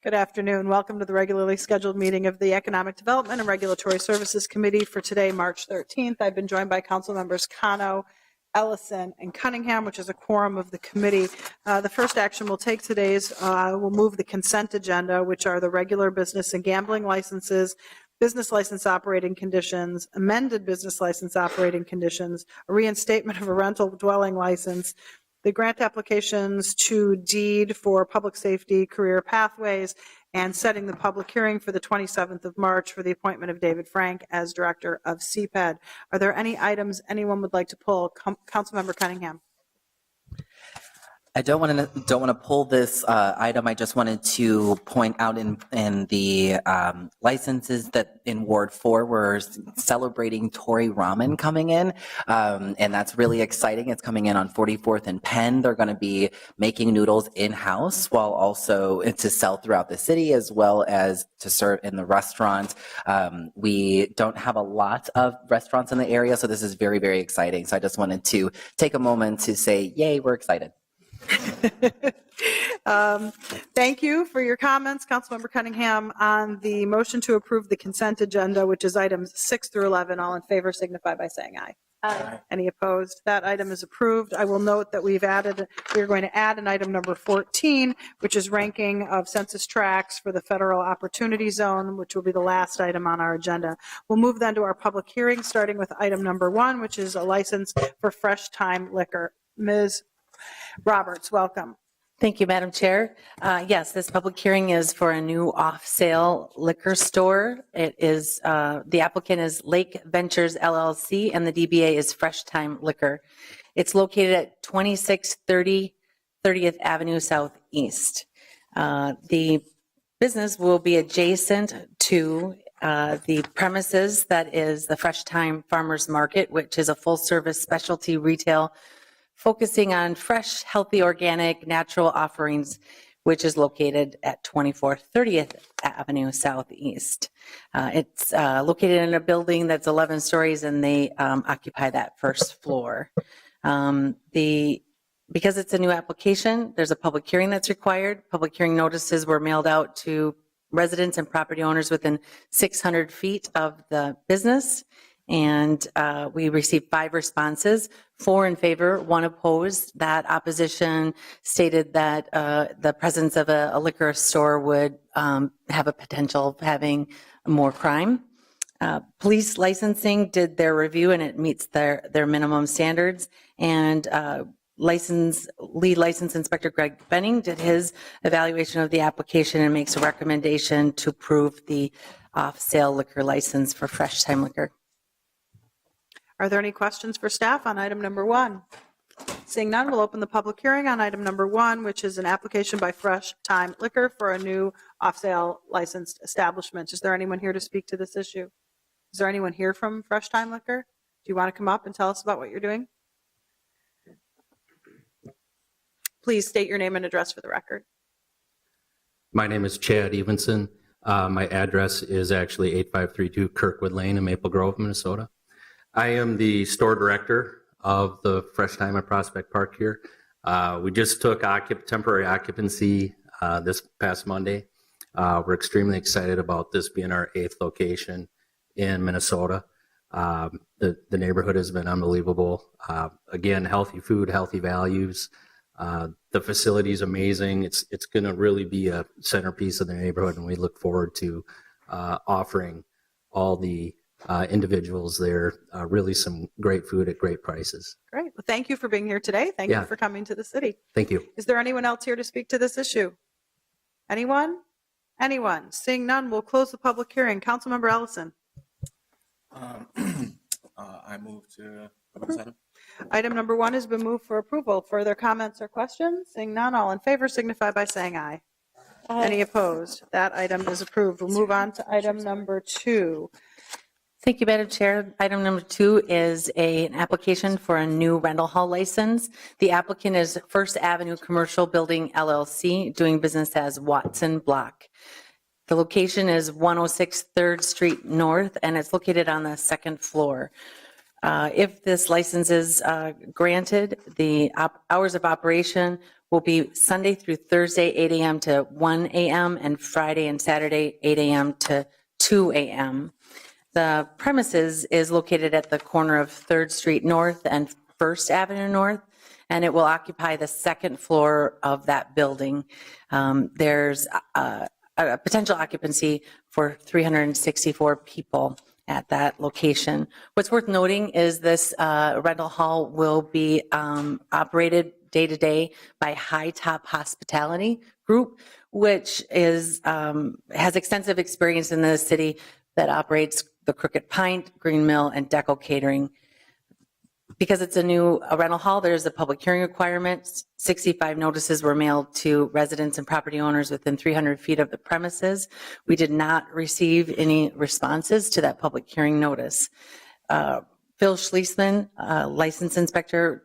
Good afternoon. Welcome to the regularly scheduled meeting of the Economic Development and Regulatory Services Committee for today, March 13th. I've been joined by council members Cano, Ellison, and Cunningham, which is a quorum of the committee. The first action we'll take today is we'll move the consent agenda, which are the regular business and gambling licenses, business license operating conditions, amended business license operating conditions, a reinstatement of a rental dwelling license, the grant applications to deed for public safety career pathways, and setting the public hearing for the 27th of March for the appointment of David Frank as director of CPED. Are there any items anyone would like to pull? Councilmember Cunningham. I don't want to pull this item. I just wanted to point out in the licenses that in Ward 4 we're celebrating Tori Ramen coming in, and that's really exciting. It's coming in on 44th and Penn. They're going to be making noodles in-house while also to sell throughout the city as well as to serve in the restaurant. We don't have a lot of restaurants in the area, so this is very, very exciting. So I just wanted to take a moment to say, yay, we're excited. Thank you for your comments, Councilmember Cunningham. On the motion to approve the consent agenda, which is items 6 through 11, all in favor signify by saying aye. Aye. Any opposed? That item is approved. I will note that we're going to add an item number 14, which is ranking of census tracts for the Federal Opportunity Zone, which will be the last item on our agenda. We'll move then to our public hearing, starting with item number 1, which is a license for Fresh Time Liquor. Ms. Roberts, welcome. Thank you, Madam Chair. Yes, this public hearing is for a new off-sale liquor store. It is, the applicant is Lake Ventures LLC and the DBA is Fresh Time Liquor. It's located at 2630 30th Avenue Southeast. The business will be adjacent to the premises that is the Fresh Time Farmers Market, which is a full-service specialty retail focusing on fresh, healthy, organic, natural offerings, which is located at 2430th Avenue Southeast. It's located in a building that's 11 stories, and they occupy that first floor. Because it's a new application, there's a public hearing that's required. Public hearing notices were mailed out to residents and property owners within 600 feet of the business. And we received 5 responses, 4 in favor, 1 opposed. That opposition stated that the presence of a liquor store would have a potential of having more crime. Police licensing did their review and it meets their minimum standards. And lead license inspector Greg Benning did his evaluation of the application and makes a recommendation to approve the off-sale liquor license for Fresh Time Liquor. Are there any questions for staff on item number 1? Seeing none, we'll open the public hearing on item number 1, which is an application by Fresh Time Liquor for a new off-sale licensed establishment. Is there anyone here to speak to this issue? Is there anyone here from Fresh Time Liquor? Do you want to come up and tell us about what you're doing? Please state your name and address for the record. My name is Chad Evenson. My address is actually 8532 Kirkwood Lane in Maple Grove, Minnesota. I am the store director of the Fresh Time at Prospect Park here. We just took temporary occupancy this past Monday. We're extremely excited about this being our 8th location in Minnesota. The neighborhood has been unbelievable. Again, healthy food, healthy values. The facility is amazing. It's going to really be a centerpiece of the neighborhood, and we look forward to offering all the individuals there really some great food at great prices. Great. Well, thank you for being here today. Thank you for coming to the city. Thank you. Is there anyone else here to speak to this issue? Anyone? Anyone? Seeing none, we'll close the public hearing. Councilmember Ellison. I move to this item. Item number 1 has been moved for approval. Further comments or questions? Seeing none, all in favor signify by saying aye. Aye. Any opposed? That item is approved. We'll move on to item number 2. Thank you, Madam Chair. Item number 2 is an application for a new rental hall license. The applicant is First Avenue Commercial Building LLC, doing business as Watson Block. The location is 106 3rd Street North, and it's located on the 2nd floor. If this license is granted, the hours of operation will be Sunday through Thursday, 8 a.m. to 1 a.m., and Friday and Saturday, 8 a.m. to 2 a.m. The premises is located at the corner of 3rd Street North and 1st Avenue North, and it will occupy the 2nd floor of that building. There's a potential occupancy for 364 people at that location. What's worth noting is this rental hall will be operated day-to-day by High Top Hospitality Group, which is has extensive experience in the city that operates the Crooked Pint, Green Mill, and Deco Catering. Because it's a rental hall, there's a public hearing requirement. 65 notices were mailed to residents and property owners within 300 feet of the premises. We did not receive any responses to that public hearing notice. Phil Schliessman, license inspector,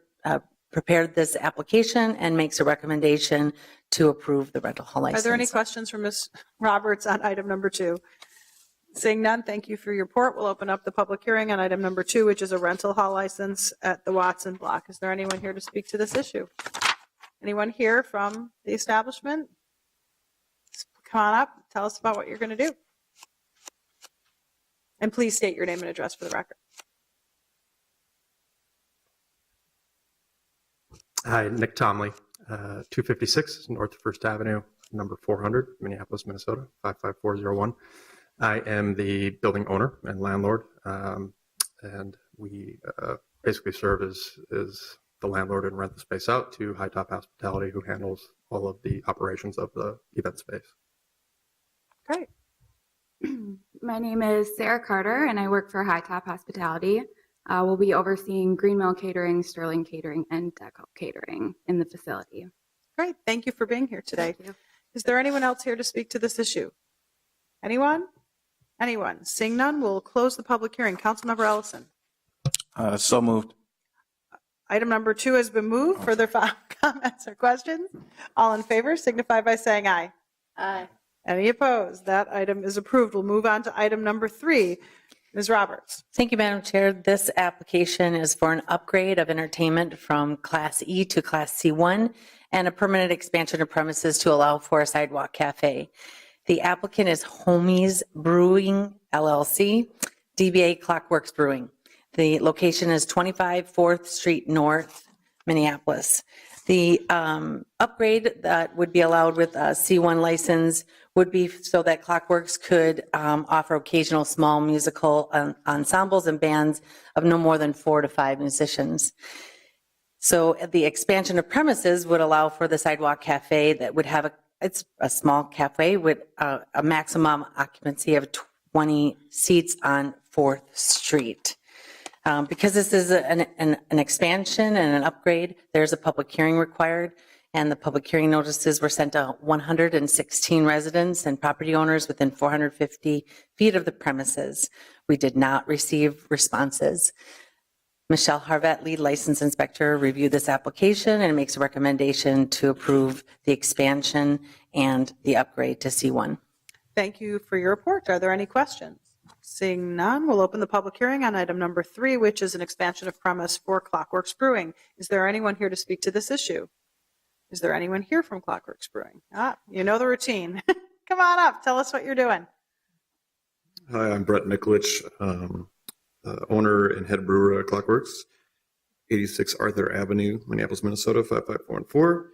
prepared this application and makes a recommendation to approve the rental hall license. Are there any questions for Ms. Roberts on item number 2? Seeing none, thank you for your report. We'll open up the public hearing on item number 2, which is a rental hall license at the Watson Block. Is there anyone here to speak to this issue? Anyone here from the establishment? Come on up, tell us about what you're going to do. And please state your name and address for the record. Hi, Nick Tomley, 256 North 1st Avenue, number 400, Minneapolis, Minnesota, 55401. I am the building owner and landlord, and we basically serve as the landlord and rent the space out to High Top Hospitality, who handles all of the operations of the event space. Great. My name is Sarah Carter, and I work for High Top Hospitality. We'll be overseeing Green Mill Catering, Sterling Catering, and Deco Catering in the facility. Great. Thank you for being here today. Thank you. Is there anyone else here to speak to this issue? Anyone? Anyone? Seeing none, we'll close the public hearing. Councilmember Ellison. So moved. Item number 2 has been moved. Further comments or questions? All in favor signify by saying aye. Aye. Any opposed? That item is approved. We'll move on to item number 3. Ms. Roberts. Thank you, Madam Chair. This application is for an upgrade of entertainment from Class E to Class C1 and a permanent expansion of premises to allow for a sidewalk cafe. The applicant is Homies Brewing, LLC, DBA Clockworks Brewing. The location is 25 4th Street North, Minneapolis. The upgrade that would be allowed with a C1 license would be so that Clockworks could offer occasional small musical ensembles and bands of no more than 4 to 5 musicians. So the expansion of premises would allow for the sidewalk cafe that would have it's a small cafe with a maximum occupancy of 20 seats on 4th Street. Because this is an expansion and an upgrade, there's a public hearing required, and the public hearing notices were sent to 116 residents and property owners within 450 feet of the premises. We did not receive responses. Michelle Harvett, lead license inspector, reviewed this application and makes a recommendation to approve the expansion and the upgrade to C1. Thank you for your report. Are there any questions? Seeing none, we'll open the public hearing on item number 3, which is an expansion of premise for Clockworks Brewing. Is there anyone here to speak to this issue? Is there anyone here from Clockworks Brewing? You know the routine. Come on up. Tell us what you're doing. Hi, I'm Brett Mikulich, owner and head brewer at Clockworks, 86 Arthur Avenue, Minneapolis, Minnesota, 55414.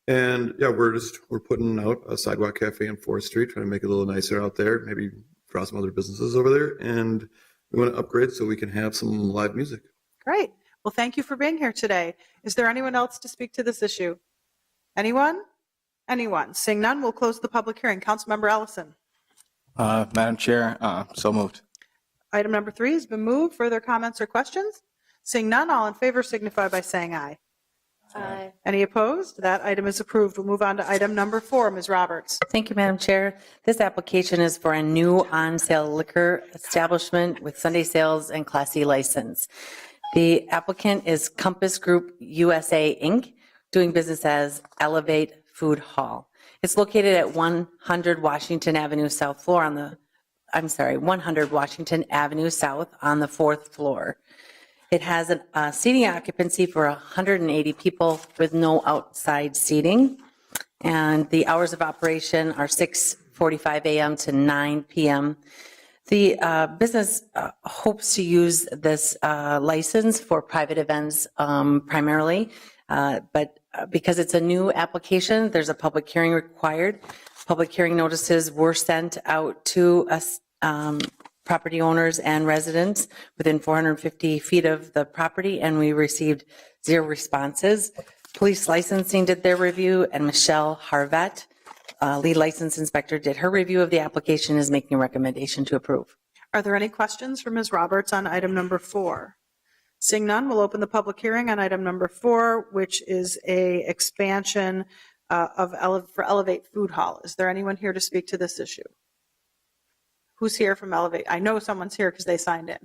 And yeah, we're putting out a sidewalk cafe on 4th Street, trying to make it a little nicer out there, maybe draw some other businesses over there. And we want to upgrade so we can have some live music. Great. Well, thank you for being here today. Is there anyone else to speak to this issue? Anyone? Anyone? Seeing none, we'll close the public hearing. Councilmember Ellison. Madam Chair, so moved. Item number 3 has been moved. Further comments or questions? Seeing none, all in favor signify by saying aye. Aye. Any opposed? That item is approved. We'll move on to item number 4. Ms. Roberts. Thank you, Madam Chair. This application is for a new on-sale liquor establishment with Sunday sales and Class C license. The applicant is Compass Group USA, Inc., doing business as Elevate Food Hall. It's located at 100 Washington Avenue South floor on the 100 Washington Avenue South on the 4th floor. It has a seating occupancy for 180 people with no outside seating. And the hours of operation are 6:45 a.m. to 9 p.m. The business hopes to use this license for private events primarily, but because it's a new application, there's a public hearing required. Public hearing notices were sent out to us, property owners and residents within 450 feet of the property, and we received 0 responses. Police licensing did their review, and Michelle Harvette, lead license inspector, did her review of the application, is making a recommendation to approve. Are there any questions for Ms. Roberts on item number 4? Seeing none, we'll open the public hearing on item number 4, which is a expansion for Elevate Food Hall. Is there anyone here to speak to this issue? Who's here from Elevate? I know someone's here because they signed in.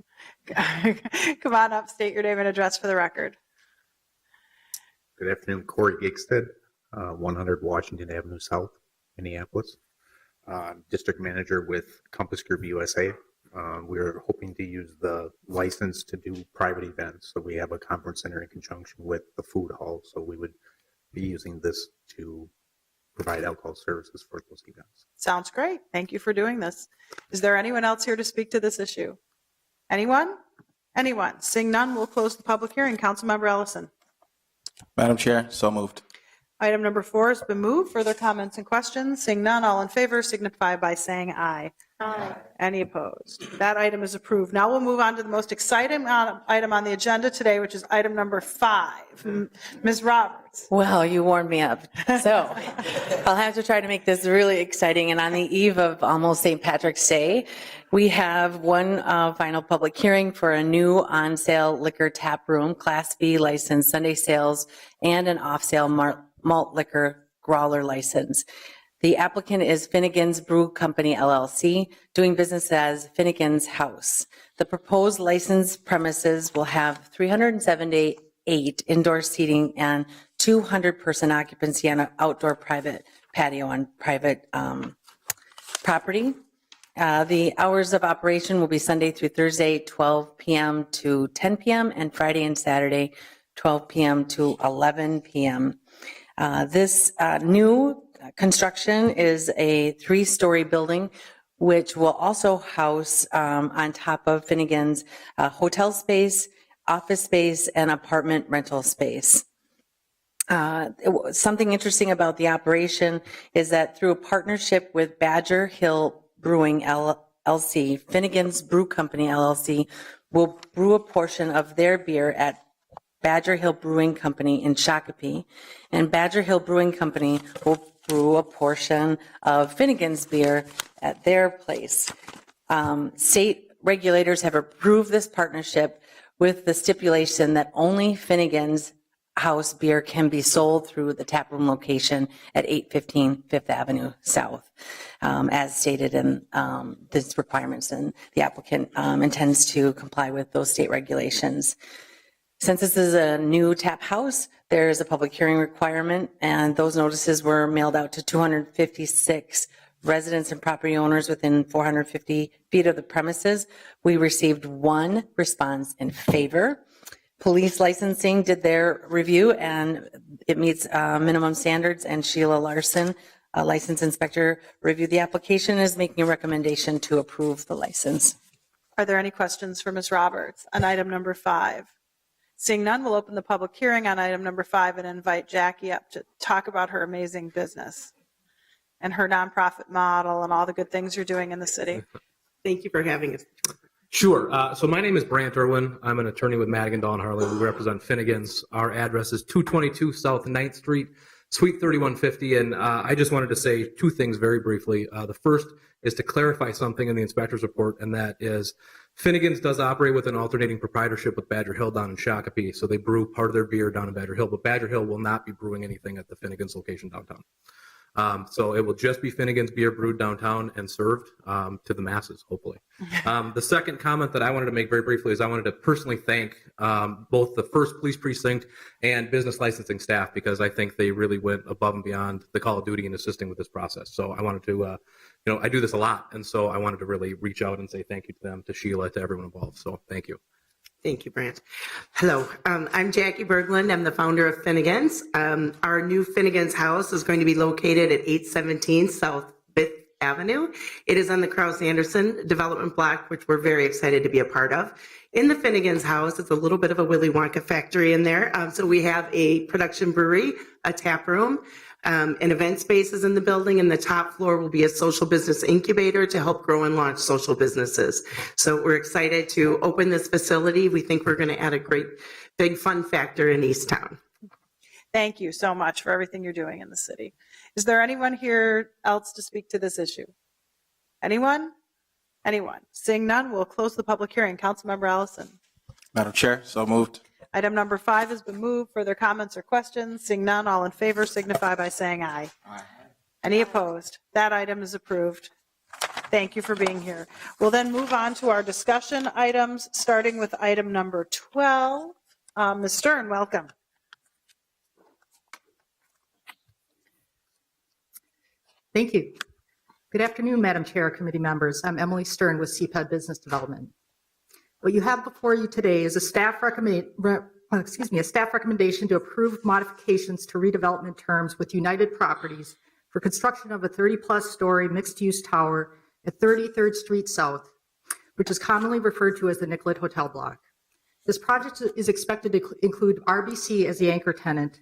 Come on up, state your name and address for the record. Good afternoon, Corey Gigstead, 100 Washington Avenue South, Minneapolis. District manager with Compass Group USA. We're hoping to use the license to do private events. So we have a conference center in conjunction with the food hall. So we would be using this to provide alcohol services for those events. Sounds great. Thank you for doing this. Is there anyone else here to speak to this issue? Anyone? Anyone? Seeing none, we'll close the public hearing. Councilmember Ellison. Madam Chair, so moved. Item number 4 has been moved. Further comments and questions? Seeing none, all in favor signify by saying aye. Aye. Any opposed? That item is approved. Now we'll move on to the most exciting item on the agenda today, which is item number 5. Ms. Roberts. Well, you warmed me up. So I'll have to try to make this really exciting. And on the eve of almost St. Patrick's Day, we have one final public hearing for a new on-sale liquor tap room, Class B license, Sunday sales, and an off-sale malt liquor growler license. The applicant is Finnegan's Brew Company, LLC, doing business as Finnegan's House. The proposed licensed premises will have 378 indoor seating and 200-person occupancy on an outdoor private patio on private property. The hours of operation will be Sunday through Thursday, 12 p.m. to 10 p.m., and Friday and Saturday, 12 p.m. to 11 p.m. This new construction is a 3-story building, which will also house on top of Finnegan's hotel space, office space, and apartment rental space. Something interesting about the operation is that through a partnership with Badger Hill Brewing LLC, Finnegan's Brew Company LLC will brew a portion of their beer at Badger Hill Brewing Company in Shakopee, and Badger Hill Brewing Company will brew a portion of Finnegan's beer at their place. State regulators have approved this partnership with the stipulation that only Finnegan's House beer can be sold through the taproom location at 815 Fifth Avenue South, as stated in these requirements, and the applicant intends to comply with those state regulations. Since this is a new tap house, there is a public hearing requirement, and those notices were mailed out to 256 residents and property owners within 450 feet of the premises. We received 1 response in favor. Police licensing did their review, and it meets minimum standards, and Sheila Larson, a license inspector, reviewed the application and is making a recommendation to approve the license. Are there any questions for Ms. Roberts on item number 5? Seeing none, we'll open the public hearing on item number 5 and invite Jackie up to talk about her amazing business and her nonprofit model and all the good things you're doing in the city. Thank you for having us. Sure. So my name is Brant Irwin. I'm an attorney with Madigan, Dahl & Harley. We represent Finnegan's. Our address is 222 South 9th Street, Suite 3150. And I just wanted to say 2 things very briefly. The first is to clarify something in the inspector's report, and that is Finnegan's does operate with an alternating proprietorship with Badger Hill down in Shakopee. So they brew part of their beer down in Badger Hill, but Badger Hill will not be brewing anything at the Finnegan's location downtown. So it will just be Finnegan's beer brewed downtown and served to the masses, hopefully. The second comment that I wanted to make very briefly is I wanted to personally thank both the 1st Police Precinct and business licensing staff, because I think they really went above and beyond the call of duty in assisting with this process. So I wanted to, I do this a lot, and so I wanted to really reach out and say thank you to them, to Sheila, to everyone involved. So thank you. Thank you, Branch. Hello, I'm Jackie Berglund. I'm the founder of Finnegan's. Our new Finnegan's house is going to be located at 817 South 5th Avenue. It is on the Krause-Anderson development block, which we're very excited to be a part of. In the Finnegan's house, it's a little bit of a Willy Wonka factory in there. So we have a production brewery, a tap room, and event spaces in the building, and the top floor will be a social business incubator to help grow and launch social businesses. So we're excited to open this facility. We think we're going to add a great big fun factor in East Town. Thank you so much for everything you're doing in the city. Is there anyone here else to speak to this issue? Anyone? Anyone? Seeing none, we'll close the public hearing. Councilmember Ellison. Madam Chair, so moved. Item number 5 has been moved. Further comments or questions? Seeing none, all in favor signify by saying aye. Aye. Any opposed? That item is approved. Thank you for being here. We'll then move on to our discussion items, starting with item number 12. Ms. Stern, welcome. Thank you. Good afternoon, Madam Chair, committee members. I'm Emily Stern with CPED Business Development. What you have before you today is a staff recommendation to approve modifications to redevelopment terms with United Properties for construction of a 30-plus story mixed-use tower at 33rd Street South, which is commonly referred to as the Nicollet Hotel Block. This project is expected to include RBC as the anchor tenant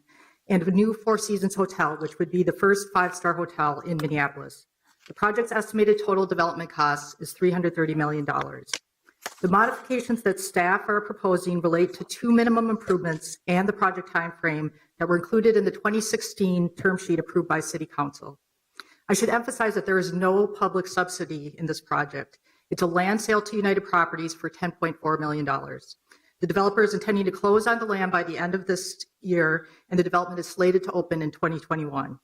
and a new Four Seasons Hotel, which would be the first 5-star hotel in Minneapolis. The project's estimated total development cost is $330 million. The modifications that staff are proposing relate to 2 minimum improvements and the project timeframe that were included in the 2016 term sheet approved by City Council. I should emphasize that there is no public subsidy in this project. It's a land sale to United Properties for $10.4 million. The developer is intending to close on the land by the end of this year, and the development is slated to open in 2021.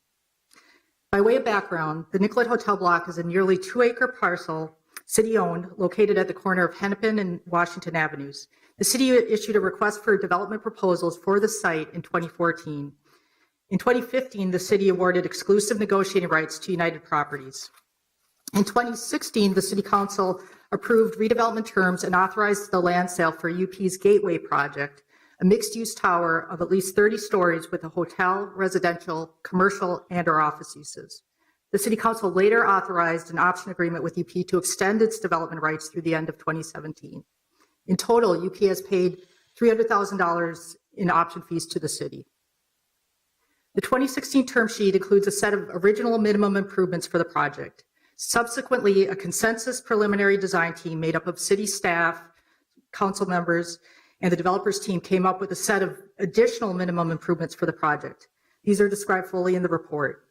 By way of background, the Nicollet Hotel Block is a nearly 2-acre parcel, city-owned, located at the corner of Hennepin and Washington Avenues. The city issued a request for development proposals for the site in 2014. In 2015, the city awarded exclusive negotiating rights to United Properties. In 2016, the City Council approved redevelopment terms and authorized the land sale for UP's Gateway project, a mixed-use tower of at least 30 stories with a hotel, residential, commercial, and/or office uses. The City Council later authorized an option agreement with UP to extend its development rights through the end of 2017. In total, UP has paid $300,000 in option fees to the city. The 2016 term sheet includes a set of original minimum improvements for the project. Subsequently, a consensus preliminary design team made up of city staff, council members, and the developers team came up with a set of additional minimum improvements for the project. These are described fully in the report.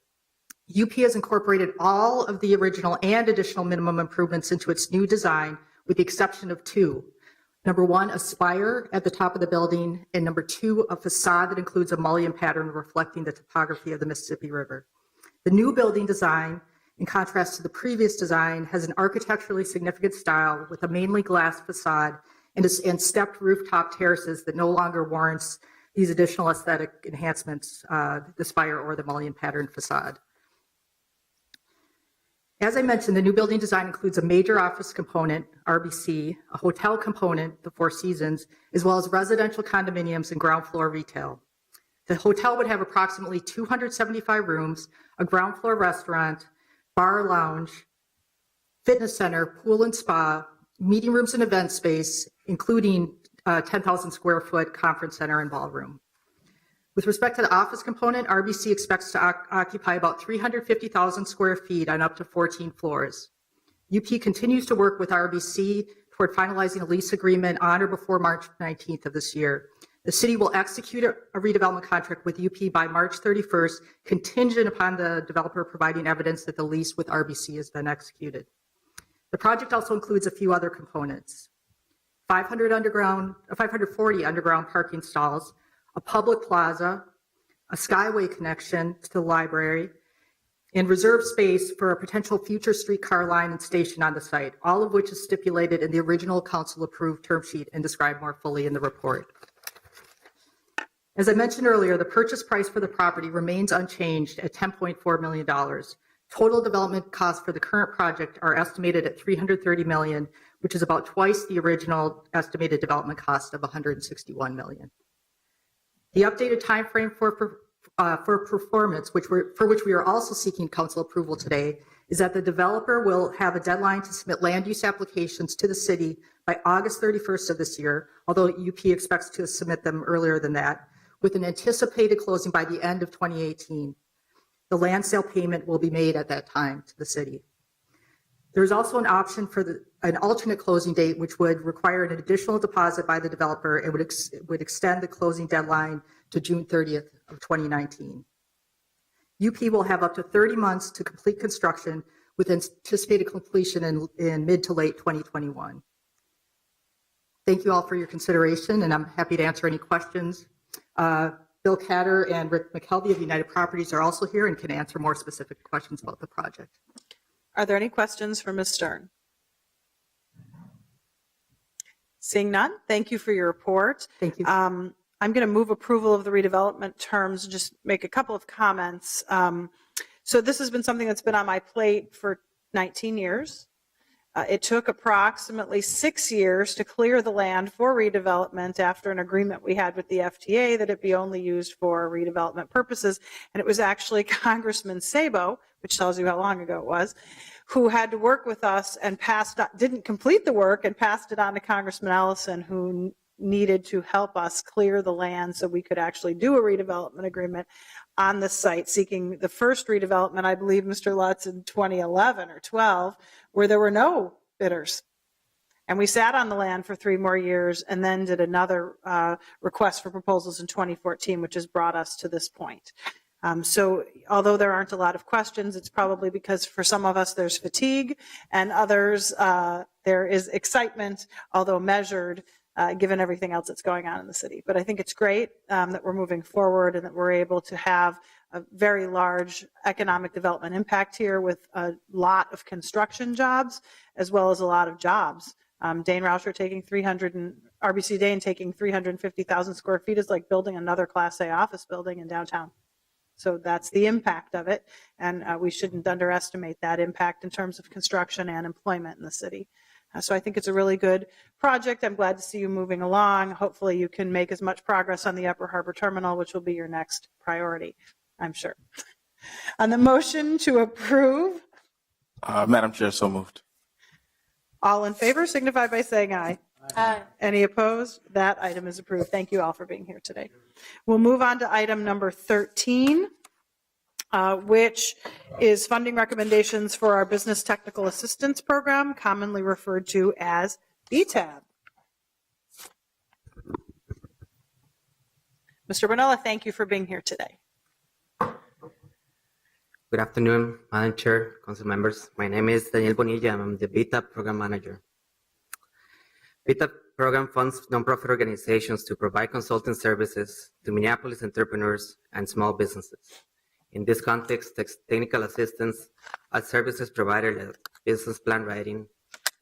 UP has incorporated all of the original and additional minimum improvements into its new design, with the exception of 2. Number 1, a spire at the top of the building, and number 2, a facade that includes a mullion pattern reflecting the topography of the Mississippi River. The new building design, in contrast to the previous design, has an architecturally significant style with a mainly glass facade and stepped rooftop terraces that no longer warrants these additional aesthetic enhancements, the spire or the mullion pattern facade. As I mentioned, the new building design includes a major office component, RBC, a hotel component, the Four Seasons, as well as residential condominiums and ground floor retail. The hotel would have approximately 275 rooms, a ground floor restaurant, bar lounge, fitness center, pool and spa, meeting rooms and event space, including 10,000 square foot conference center and ballroom. With respect to the office component, RBC expects to occupy about 350,000 square feet on up to 14 floors. UP continues to work with RBC toward finalizing a lease agreement on or before March 19th of this year. The city will execute a redevelopment contract with UP by March 31st, contingent upon the developer providing evidence that the lease with RBC has been executed. The project also includes a few other components: 540 underground parking stalls, a public plaza, a skyway connection to the library, and reserved space for a potential future streetcar line and station on the site, all of which is stipulated in the original council-approved term sheet and described more fully in the report. As I mentioned earlier, the purchase price for the property remains unchanged at $10.4 million. Total development costs for the current project are estimated at $330 million, which is about twice the original estimated development cost of $161 million. The updated timeframe for performance, for which we are also seeking council approval today, is that the developer will have a deadline to submit land use applications to the city by August 31st of this year, although UP expects to submit them earlier than that, with an anticipated closing by the end of 2018. The land sale payment will be made at that time to the city. There's also an option for an alternate closing date, which would require an additional deposit by the developer and would extend the closing deadline to June 30th of 2019. UP will have up to 30 months to complete construction with anticipated completion in mid to late 2021. Thank you all for your consideration, and I'm happy to answer any questions. Bill Catter and Rick McKelvey of United Properties are also here and can answer more specific questions about the project. Are there any questions for Ms. Stern? Seeing none, thank you for your report. Thank you. I'm going to move approval of the redevelopment terms, just make a couple of comments. So this has been something that's been on my plate for 19 years. It took approximately 6 years to clear the land for redevelopment after an agreement we had with the FTA that it be only used for redevelopment purposes. And it was actually Congressman Sabo, which tells you how long ago it was, who had to work with us and didn't complete the work and passed it on to Congressman Ellison, who needed to help us clear the land so we could actually do a redevelopment agreement on the site, seeking the first redevelopment, I believe, Mr. Lutz, in 2011 or 12, where there were no bidders. And we sat on the land for 3 more years and then did another request for proposals in 2014, which has brought us to this point. So although there aren't a lot of questions, it's probably because for some of us there's fatigue and others there is excitement, although measured, given everything else that's going on in the city. But I think it's great that we're moving forward and that we're able to have a very large economic development impact here with a lot of construction jobs, as well as a lot of jobs. Dane Rauscher taking RBC Dane taking 350,000 square feet is like building another Class A office building in downtown. So that's the impact of it. And we shouldn't underestimate that impact in terms of construction and employment in the city. So I think it's a really good project. I'm glad to see you moving along. Hopefully you can make as much progress on the Upper Harbor Terminal, which will be your next priority, I'm sure. On the motion to approve. Madam Chair, so moved. All in favor signify by saying aye. Aye. Any opposed? That item is approved. Thank you all for being here today. We'll move on to item number 13. Which is funding recommendations for our Business Technical Assistance Program, commonly referred to as BTAB. Mr. Bonella, thank you for being here today. Good afternoon, Madam Chair, Council members. My name is Daniel Bonilla. I'm the BTAB Program Manager. BTAB program funds nonprofit organizations to provide consulting services to Minneapolis entrepreneurs and small businesses. In this context, technical assistance are services provided like business plan writing,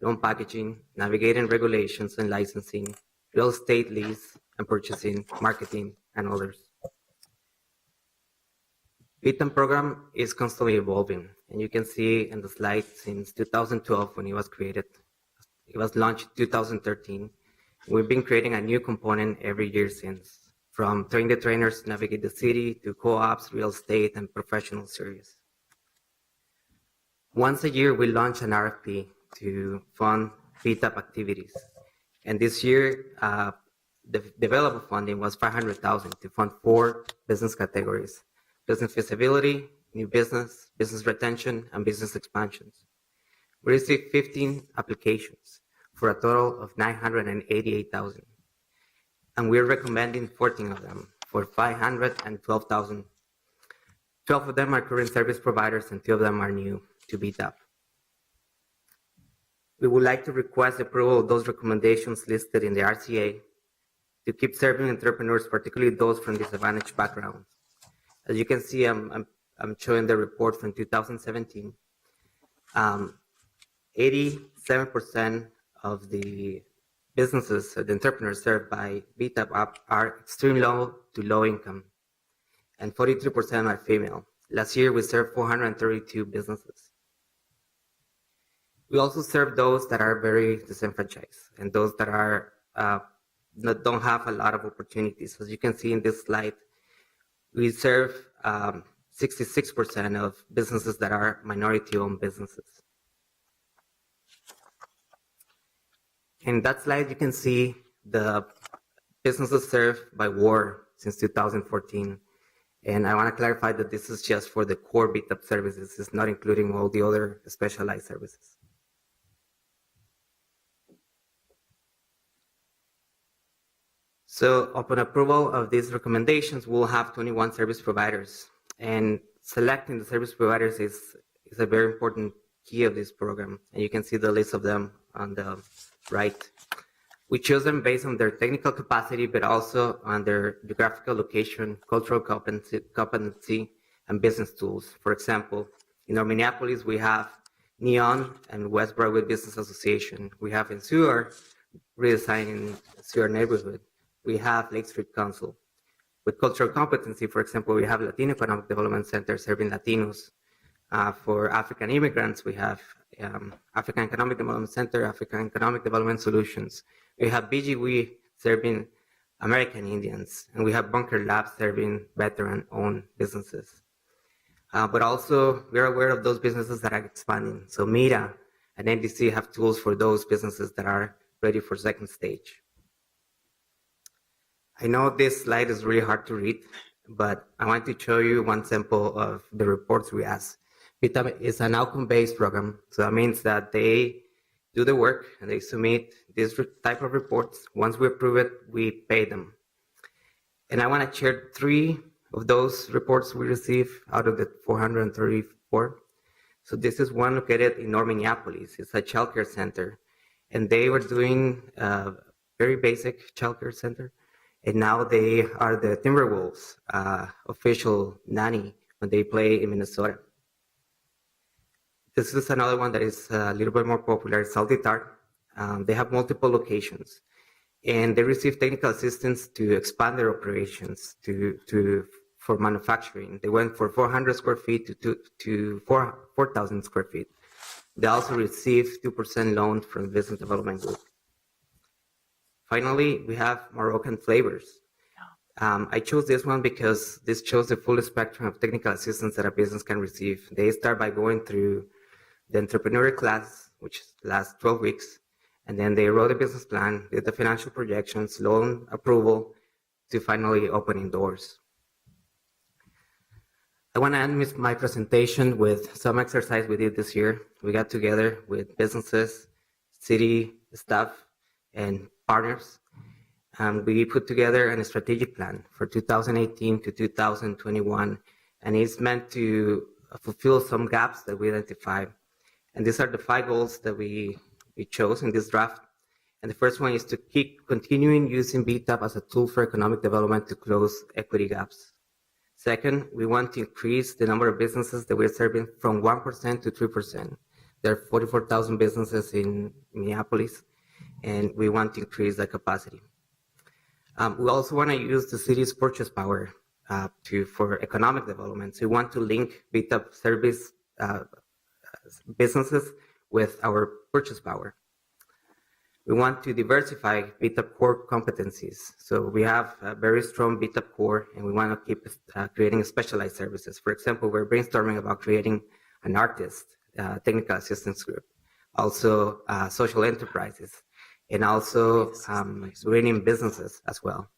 loan packaging, navigating regulations and licensing, real estate lease and purchasing, marketing, and others. BTAM program is constantly evolving, and you can see in the slide since 2012 when it was created. It was launched in 2013. We've been creating a new component every year since. From train the trainers to navigate the city to co-ops, real estate, and professional service. Once a year, we launch an RFP to fund BTAP activities. And this year, the developer funding was $500,000 to fund 4 business categories: business feasibility, new business, business retention, and business expansions. We received 15 applications for a total of $988,000. And we're recommending 14 of them for $512,000. 12 of them are current service providers and 2 of them are new to BTAP. We would like to request approval of those recommendations listed in the RCA to keep serving entrepreneurs, particularly those from disadvantaged backgrounds. As you can see, I'm showing the report from 2017. 87% of the businesses, the entrepreneurs served by BTAP are extremely low to low income, and 43% are female. Last year, we served 432 businesses. We also serve those that are very disenfranchised and those that are that don't have a lot of opportunities. As you can see in this slide, we serve 66% of businesses that are minority-owned businesses. In that slide, you can see the businesses served by ward since 2014. And I want to clarify that this is just for the core BTAP services. It's not including all the other specialized services. So upon approval of these recommendations, we'll have 21 service providers. And selecting the service providers is a very important key of this program. And you can see the list of them on the right. We chose them based on their technical capacity, but also on their geographical location, cultural competency, and business tools. For example, in our Minneapolis, we have Neon and West Broadway Business Association. We have in Seward, redesigning Seward neighborhood. We have Lake Street Council. With cultural competency, for example, we have Latino Economic Development Center serving Latinos. For African immigrants, we have African Economic Development Center, African Economic Development Solutions. We have BGW serving American Indians, and we have Bunker Labs serving veteran-owned businesses. But also, we're aware of those businesses that are expanding. So MIRA and NDC have tools for those businesses that are ready for second stage. I know this slide is really hard to read, but I want to show you one sample of the reports we asked. BTAP is an outcome-based program, so that means that they do the work and they submit this type of reports. Once we approve it, we pay them. And I want to share 3 of those reports we received out of the 434. So this is one located in North Minneapolis. It's a childcare center, and they were doing a very basic childcare center. And now they are the Timberwolves official nanny when they play in Minnesota. This is another one that is a little bit more popular, Salty Tart. They have multiple locations, and they receive technical assistance to expand their operations for manufacturing. They went from 400 square feet to 4,000 square feet. They also receive 2% loan from the Business Development Group. Finally, we have Moroccan Flavors. I chose this one because this shows the full spectrum of technical assistance that a business can receive. They start by going through the entrepreneurial class, which lasts 12 weeks, and then they wrote a business plan, did the financial projections, loan approval, to finally opening doors. I want to end my presentation with some exercise we did this year. We got together with businesses, city staff, and partners. We put together a strategic plan for 2018 to 2021, and it's meant to fulfill some gaps that we identified. And these are the 5 goals that we chose in this draft. And the first one is to keep continuing using BTAP as a tool for economic development to close equity gaps. Second, we want to increase the number of businesses that we're serving from 1% to 3%. There are 44,000 businesses in Minneapolis, and we want to increase that capacity. We also want to use the city's purchase power for economic development. So we want to link BTAP service businesses with our purchase power. We want to diversify BTAP core competencies. So we have a very strong BTAP core, and we want to keep creating specialized services. For example, we're brainstorming about creating an artist technical assistance group, also social enterprises, and also greening businesses as well.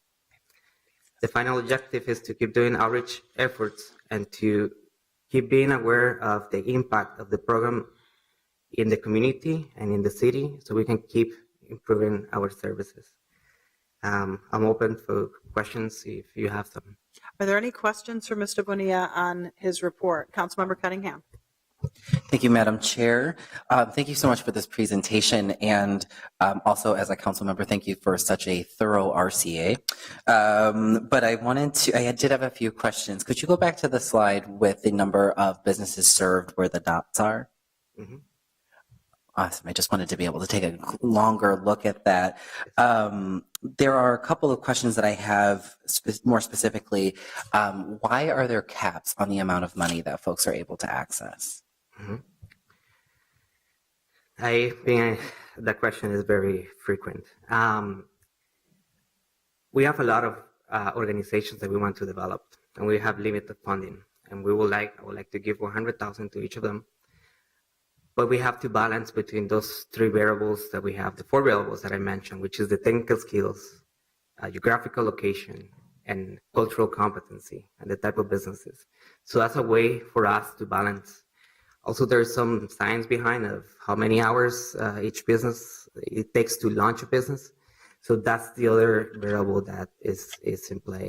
The final objective is to keep doing outreach efforts and to keep being aware of the impact of the program in the community and in the city so we can keep improving our services. I'm open for questions if you have them. Are there any questions for Mr. Bonilla on his report? Councilmember Cunningham. Thank you, Madam Chair. Thank you so much for this presentation, and also as a council member, thank you for such a thorough RCA. But I did have a few questions. Could you go back to the slide with the number of businesses served where the dots are? Mm-hmm. Awesome. I just wanted to be able to take a longer look at that. There are a couple of questions that I have more specifically. Why are there caps on the amount of money that folks are able to access? Mm-hmm. I think that question is very frequent. We have a lot of organizations that we want to develop, and we have limited funding. And I would like to give $100,000 to each of them. But we have to balance between those three variables that we have, the four variables that I mentioned, which is the technical skills, geographical location, and cultural competency, and the type of businesses. So that's a way for us to balance. Also, there's some science behind of how many hours each business it takes to launch a business. So that's the other variable that is in play.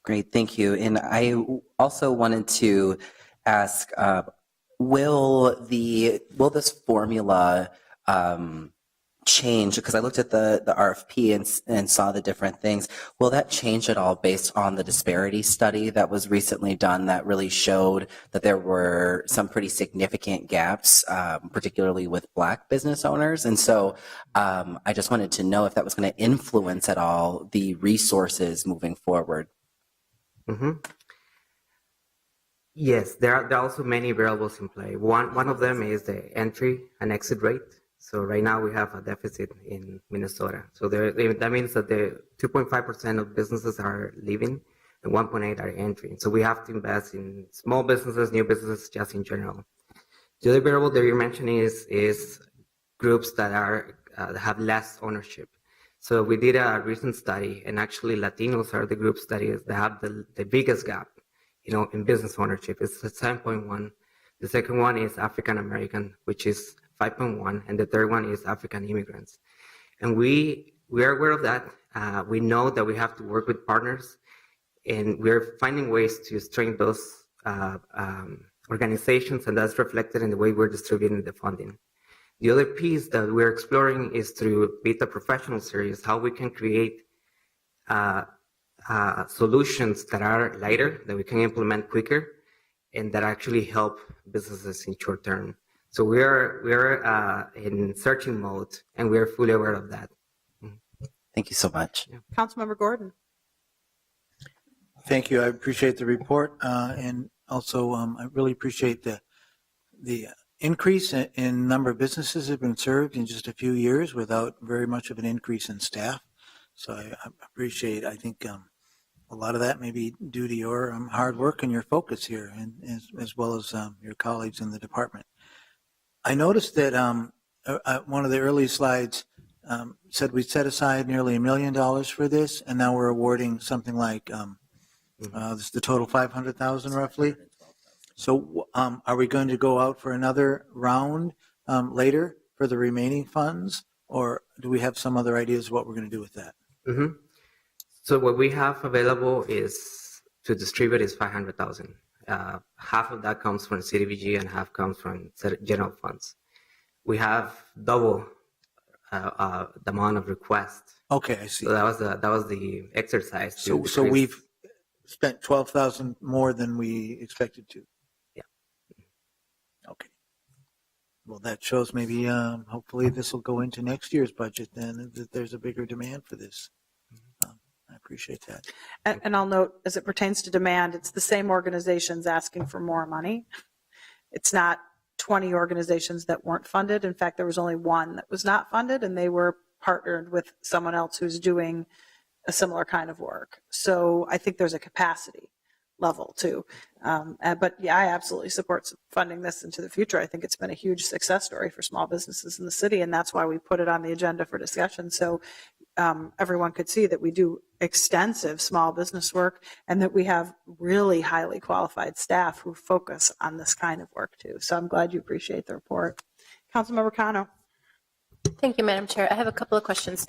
Great, thank you. And I also wanted to ask, will this formula change? Because I looked at the RFP and saw the different things. Will that change at all based on the disparity study that was recently done that really showed that there were some pretty significant gaps, particularly with Black business owners? And so I just wanted to know if that was going to influence at all the resources moving forward. Mm-hmm. Yes, there are also many variables in play. One of them is the entry and exit rate. So right now we have a deficit in Minnesota. So that means that the 2.5% of businesses are leaving and 1.8 are entering. So we have to invest in small businesses, new businesses, just in general. The other variable that you're mentioning is groups that have less ownership. So we did a recent study, and actually Latinos are the groups that have the biggest gap, in business ownership. It's 7.1. The second one is African American, which is 5.1, and the third one is African immigrants. And we are aware of that. We know that we have to work with partners, and we're finding ways to strengthen those organizations, and that's reflected in the way we're distributing the funding. The other piece that we're exploring is through Beta Professional Series, how we can create solutions that are lighter, that we can implement quicker, and that actually help businesses in short term. So we're in searching mode, and we're fully aware of that. Thank you so much. Yeah. Councilmember Gordon. Thank you. I appreciate the report, and also I really appreciate the increase in number of businesses that have been served in just a few years without very much of an increase in staff. So I appreciate. I think a lot of that may be due to your hard work and your focus here, and as well as your colleagues in the department. I noticed that one of the early slides said we set aside nearly $1 million for this, and now we're awarding something like this is the total $500,000 roughly. So are we going to go out for another round later for the remaining funds, or do we have some other ideas of what we're going to do with that? Mm-hmm. So what we have available is to distribute is $500,000. Half of that comes from CDBG and half comes from general funds. We have double the amount of requests. Okay, I see. So that was the exercise. So we've spent $12,000 more than we expected to. Yeah. Okay. Well, that shows maybe hopefully this will go into next year's budget then, that there's a bigger demand for this. I appreciate that. And I'll note, as it pertains to demand, it's the same organizations asking for more money. It's not 20 organizations that weren't funded. In fact, there was only one that was not funded, and they were partnered with someone else who's doing a similar kind of work. So I think there's a capacity level too. But yeah, I absolutely support funding this into the future. I think it's been a huge success story for small businesses in the city, and that's why we put it on the agenda for discussion. So everyone could see that we do extensive small business work, and that we have really highly qualified staff who focus on this kind of work too. So I'm glad you appreciate the report. Councilmember Cano. Thank you, Madam Chair. I have a couple of questions.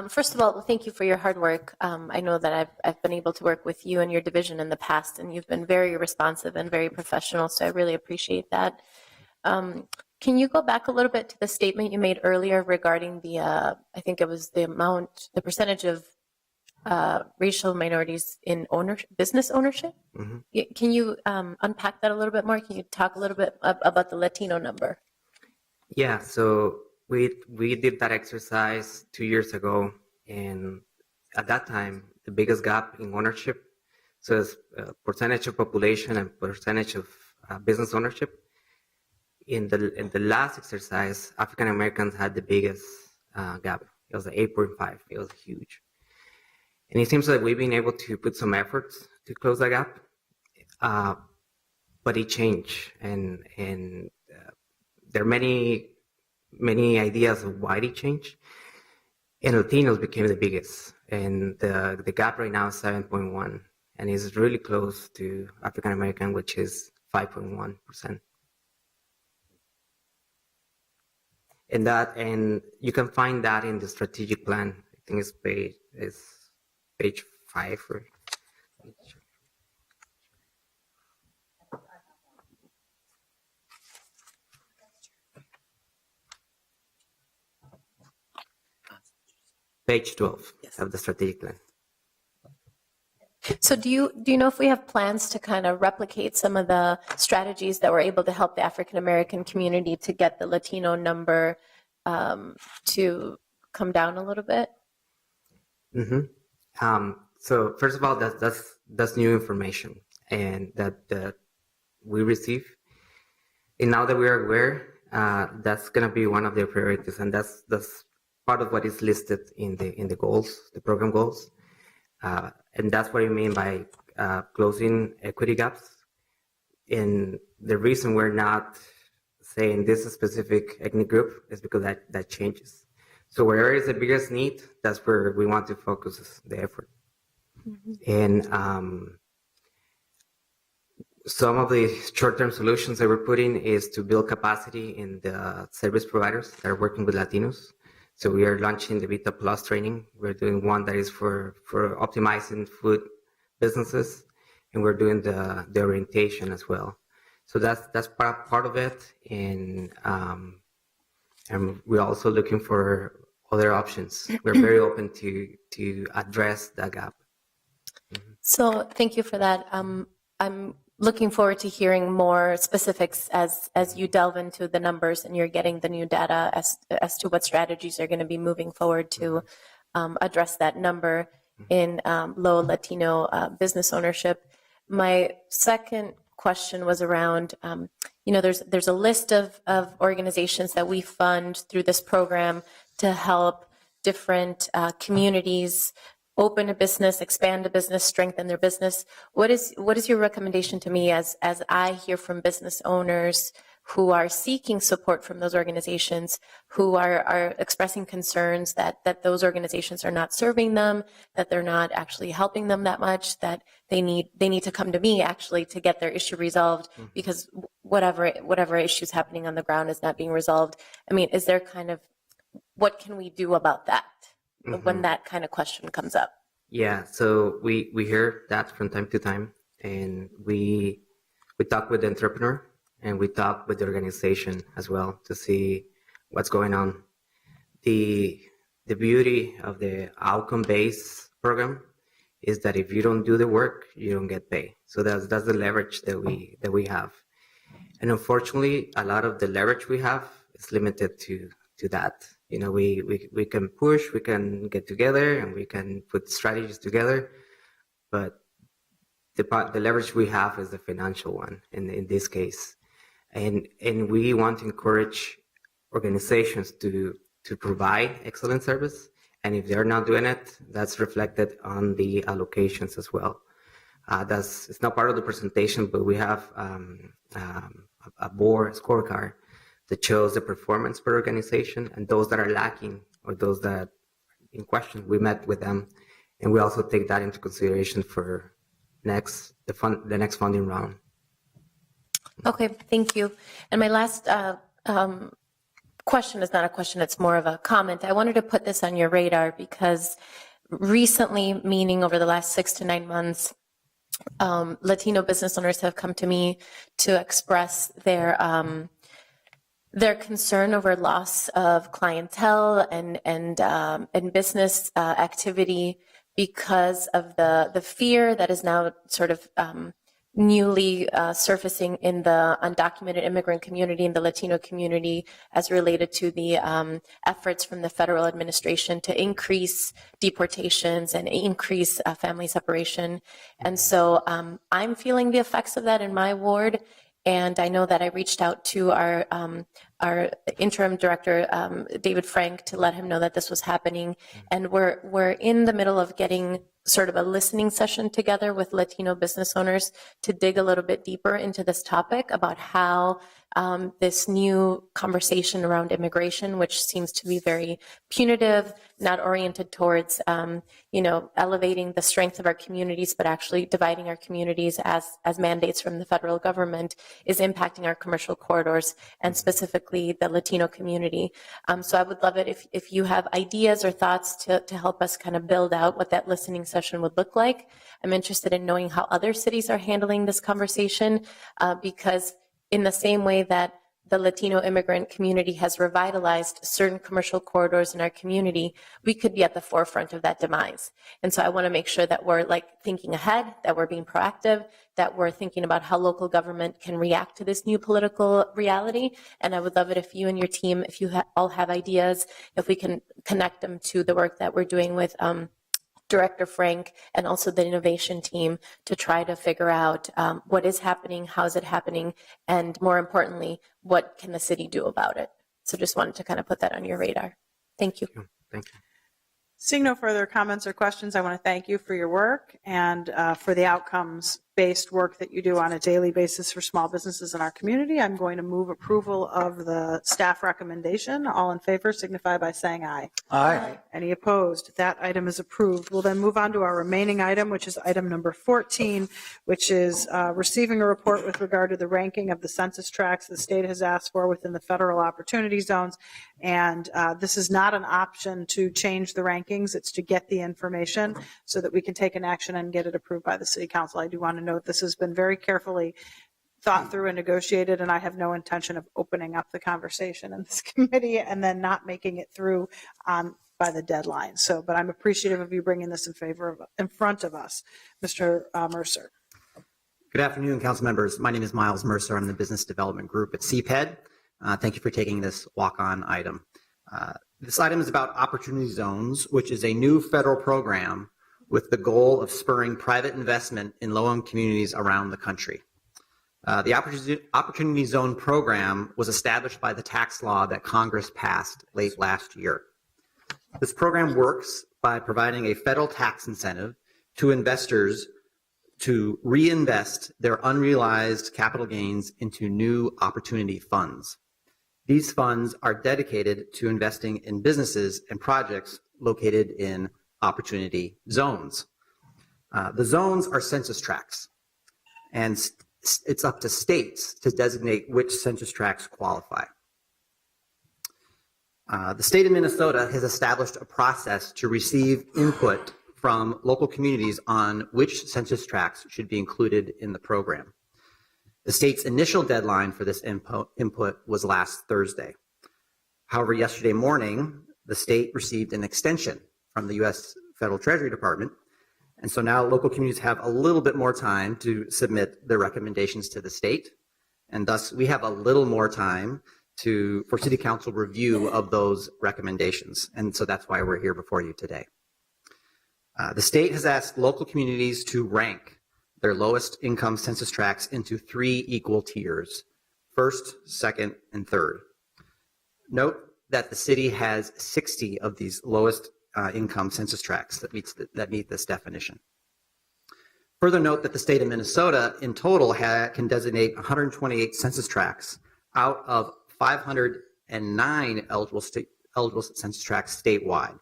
First of all, thank you for your hard work. I know that I've been able to work with you and your division in the past, and you've been very responsive and very professional, so I really appreciate that. Can you go back a little bit to the statement you made earlier regarding the, I think it was the percentage of racial minorities in business ownership? Mm-hmm. Can you unpack that a little bit more? Can you talk a little bit about the Latino number? Yeah, so we did that exercise 2 years ago, and at that time, the biggest gap in ownership, so it's percentage of population and percentage of business ownership. in the last exercise, African Americans had the biggest gap. It was 8.5. It was huge. And it seems like we've been able to put some efforts to close that gap, but it changed, and there are many ideas of why it changed. And Latinos became the biggest, and the gap right now is 7.1, and is really close to African American, which is 5.1%. And you can find that in the strategic plan. I think it's page 5 or. Page 12 of the strategic plan. So do you know if we have plans to kind of replicate some of the strategies that were able to help the African American community to get the Latino number to come down a little bit? Mm-hmm. So first of all, that's new information, and that we receive. And now that we are aware, that's going to be one of their priorities, and that's part of what is listed in the goals, the program goals. And that's what I mean by closing equity gaps. And the reason we're not saying this specific ethnic group is because that changes. So wherever is the biggest need, that's where we want to focus the effort. Mm-hmm. And some of the short-term solutions that we're putting is to build capacity in the service providers that are working with Latinos. So we are launching the Vita Plus training. We're doing one that is for optimizing food businesses, and we're doing the orientation as well. So that's part of it, and we're also looking for other options. We're very open to address that gap. Mm-hmm. So thank you for that. I'm looking forward to hearing more specifics as you delve into the numbers and you're getting the new data as to what strategies are going to be moving forward to address that number in low Latino business ownership. My second question was around, there's a list of organizations that we fund through this program to help different communities open a business, expand a business, strengthen their business. What is your recommendation to me as I hear from business owners who are seeking support from those organizations, who are expressing concerns that those organizations are not serving them, that they're not actually helping them that much, that they need to come to me actually to get their issue resolved because whatever issues happening on the ground is not being resolved. I mean, is there what can we do about that? Mm-hmm. When that kind of question comes up? Yeah, so we hear that from time to time, and we talk with the entrepreneur and we talk with the organization as well to see what's going on. The beauty of the outcome-based program is that if you don't do the work, you don't get paid. So that's the leverage that we have, and unfortunately, a lot of the leverage we have is limited to that. We can push, we can get together, and we can put strategies together, but the leverage we have is the financial one in this case, and we want to encourage organizations to provide excellent service, and if they're not doing it, that's reflected on the allocations as well. It's not part of the presentation, but we have a board scorecard that shows the performance per organization, and those that are lacking or those that in question, we met with them, and we also take that into consideration for the next funding round. Okay, thank you. And my last question is not a question, it's more of a comment. I wanted to put this on your radar because recently, meaning over the last 6 to 9 months, Latino business owners have come to me to express their concern over loss of clientele and business activity because of the fear that is now sort of newly surfacing in the undocumented immigrant community and the Latino community as related to the efforts from the federal administration to increase deportations and increase family separation. And so I'm feeling the effects of that in my ward. And I know that I reached out to our interim director, David Frank, to let him know that this was happening. And we're in the middle of getting sort of a listening session together with Latino business owners to dig a little bit deeper into this topic about how this new conversation around immigration, which seems to be very punitive, not oriented towards, elevating the strength of our communities, but actually dividing our communities as mandates from the federal government, is impacting our commercial corridors and specifically the Latino community. So I would love it if you have ideas or thoughts to help us kind of build out what that listening session would look like. I'm interested in knowing how other cities are handling this conversation, because in the same way that the Latino immigrant community has revitalized certain commercial corridors in our community, we could be at the forefront of that demise. And so I want to make sure that we're thinking ahead, that we're being proactive, that we're thinking about how local government can react to this new political reality. And I would love it if you and your team, if you all have ideas, if we can connect them to the work that we're doing with Director Frank and also the innovation team to try to figure out what is happening, how is it happening, and more importantly, what can the city do about it. So just wanted to kind of put that on your radar. Thank you. Thank you. Seeing no further comments or questions, I want to thank you for your work and for the outcomes-based work that you do on a daily basis for small businesses in our community. I'm going to move approval of the staff recommendation. All in favor signify by saying aye. Aye. Any opposed? That item is approved. We'll then move on to our remaining item, which is item number 14, which is receiving a report with regard to the ranking of the census tracts the state has asked for within the federal opportunity zones. And this is not an option to change the rankings. It's to get the information so that we can take an action and get it approved by the city council. I do want to note this has been very carefully thought through and negotiated, and I have no intention of opening up the conversation in this committee and then not making it through by the deadline. So, but I'm appreciative of you bringing this in front of us. Mr. Mercer. Good afternoon, council members. My name is Miles Mercer. I'm the Business Development Group at CPED. Thank you for taking this walk-on item. This item is about Opportunity Zones, which is a new federal program with the goal of spurring private investment in low-income communities around the country. The Opportunity Zone program was established by the tax law that Congress passed late last year. This program works by providing a federal tax incentive to investors to reinvest their unrealized capital gains into new opportunity funds. These funds are dedicated to investing in businesses and projects located in opportunity zones. The zones are census tracts, and it's up to states to designate which census tracts qualify. The state of Minnesota has established a process to receive input from local communities on which census tracts should be included in the program. The state's initial deadline for this input was last Thursday. However, yesterday morning, the state received an extension from the U.S. Federal Treasury Department, and so now local communities have a little bit more time to submit their recommendations to the state, and thus we have a little more time for City Council review of those recommendations, and so that's why we're here before you today. The state has asked local communities to rank their lowest income census tracts into 3 equal tiers: first, second, and third. Note that the city has 60 of these lowest income census tracts that meet this definition. Further note that the state of Minnesota in total can designate 128 census tracts out of 509 eligible census tracts statewide.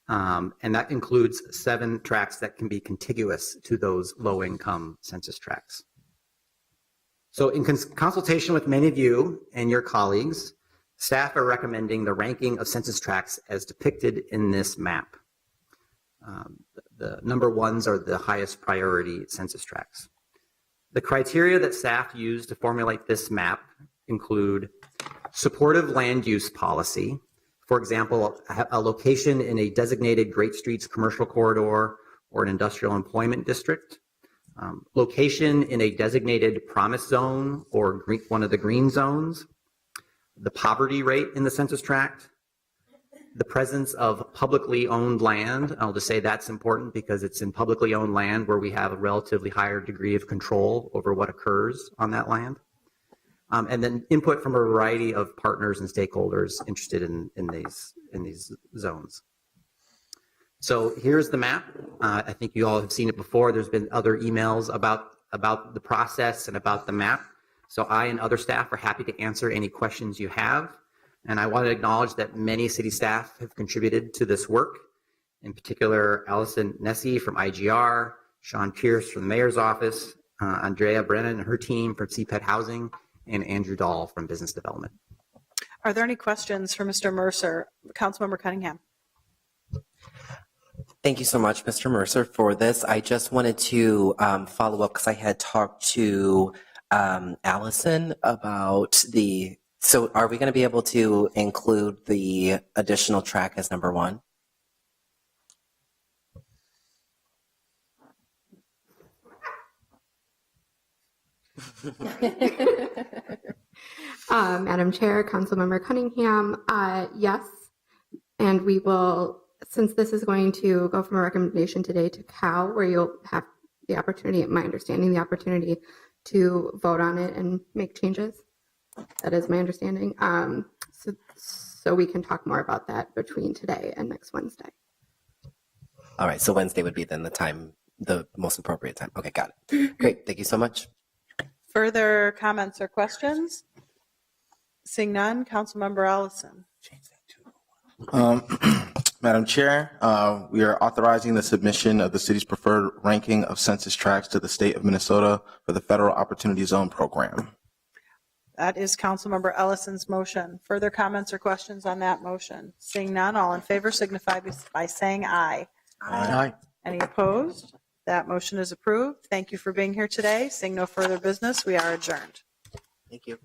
And that includes 7 tracts that can be contiguous to those low-income census tracts. So in consultation with many of you and your colleagues, staff are recommending the ranking of census tracts as depicted in this map. The number ones are the highest priority census tracts. The criteria that staff use to formulate this map include supportive land use policy. For example, a location in a designated Great Streets commercial corridor or an industrial employment district, location in a designated promise zone or one of the green zones, the poverty rate in the census tract, the presence of publicly owned land. I'll just say that's important because it's in publicly owned land where we have a relatively higher degree of control over what occurs on that land. and then input from a variety of partners and stakeholders interested in these zones. So here's the map. I think you all have seen it before. There's been other emails about the process and about the map. So I and other staff are happy to answer any questions you have. And I want to acknowledge that many city staff have contributed to this work. In particular, Allison Nessie from IGR, Sean Pierce from the Mayor's Office, Andrea Brennan and her team from CPED Housing, and Andrew Dahl from Business Development. Are there any questions for Mr. Mercer? Councilmember Cunningham. Thank you so much, Mr. Mercer, for this. I just wanted to follow up because I had talked to Allison about so are we going to be able to include the additional track as number 1? Madam Chair, Councilmember Cunningham, yes. And we will, since this is going to go from a recommendation today to COW, where you'll have the opportunity, my understanding, the opportunity to vote on it and make changes. That is my understanding. So we can talk more about that between today and next Wednesday. All right, so Wednesday would be then the most appropriate time. Okay, got it. Great, thank you so much. Further comments or questions? Seeing none, Councilmember Ellison. Madam Chair, we are authorizing the submission of the city's preferred ranking of census tracts to the state of Minnesota for the Federal Opportunity Zone program. That is Councilmember Ellison's motion. Further comments or questions on that motion? Seeing none, all in favor signify by saying aye. Aye. Any opposed? That motion is approved. Thank you for being here today. Seeing no further business, we are adjourned. Thank you.